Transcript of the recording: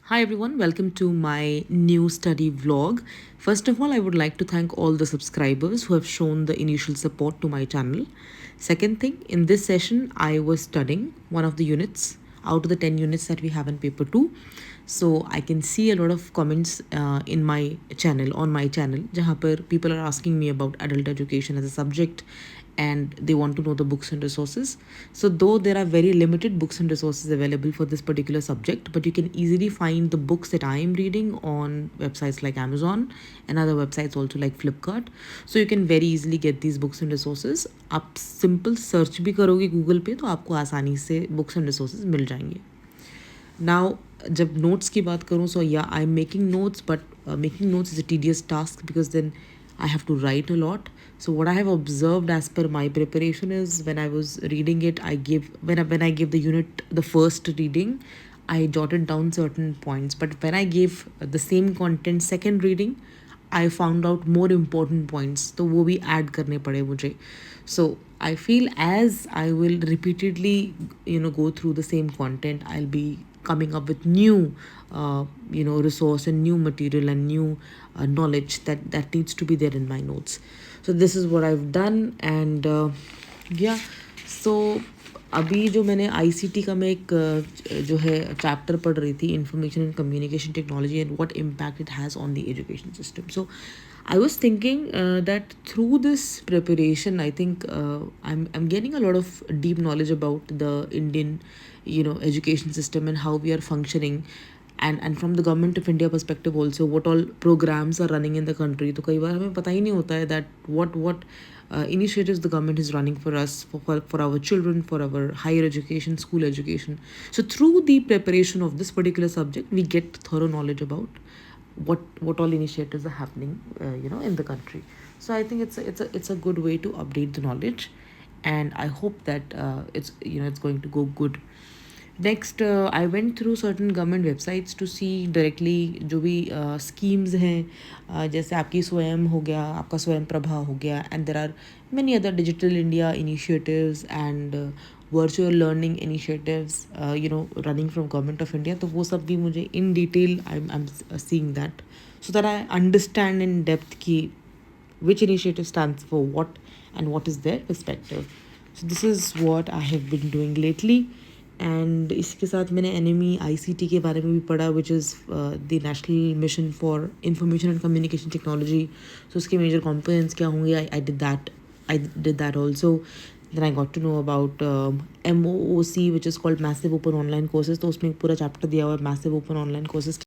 Hi everyone, welcome to my new study vlog. First of all, I would like to thank all the subscribers who have shown the initial support to my channel. Second thing, in this session, I was studying one of the units out of the 10 units that we have in paper 2. So I can see a lot of comments in my channel, on my channel, jahan par people are asking me about adult education as a subject and they want to know the books and resources. So though there are very limited books and resources available for this particular subject, but you can easily find the books that I am reading on websites like Amazon and other websites also like Flipkart. So you can very easily get these books and resources. आप simple search भी करोगे Google पे तो आपको आसानी से books and resources मिल जाएंगे. Now, जब notes की बात करूँ, so yeah, I'm making notes, but making notes is a tedious task because then I have to write a lot. So what I have observed as per my preparation is when I was reading it, when I gave the unit the first reading, I jotted down certain points. But when I gave the same content second reading, I found out more important points. तो वो भी add करने पड़े मुझे. So I feel as I will repeatedly, go through the same content, I'll be coming up with new, resource and new material and new knowledge that needs to be there in my notes. So this is what I've done, and yeah. So अभी जो मैंने ICT का मैं एक जो है chapter पढ़ रही थी, information and communication technology and what impact it has on the education system. So I was thinking that through this preparation, I think I'm getting a lot of deep knowledge about the Indian, education system and how we are functioning, and from the government of India perspective also, what all programs are running in the country. तो कई बार हमें पता ही नहीं होता है that what initiatives the government is running for us, for our children, for our higher education, school education. So through the preparation of this particular subject, we get thorough knowledge about what all initiatives are happening, in the country. So I think it's a good way to update the knowledge, and I hope that it's going to go good. Next I went through certain government websites to see directly जो भी schemes हैं, जैसे आपकी स्वयं हो गया, आपका स्वयं प्रभा हो गया, and there are many other digital India initiatives and virtual learning initiatives running from government of India. तो वो सब भी मुझे in detail I am seeing that so that I understand in depth की which initiative stands for what and what is their perspective. So this is what I have been doing lately. And इसके साथ मैंने एनएमई ICT के बारे में भी पढ़ा, which is the national mission for information and communication technology. So उसके major components क्या होंगे, I did that also. Then I got to know about MOOC, which is called massive open online courses. तो उसमें पूरा chapter दिया हुआ है massive open online courses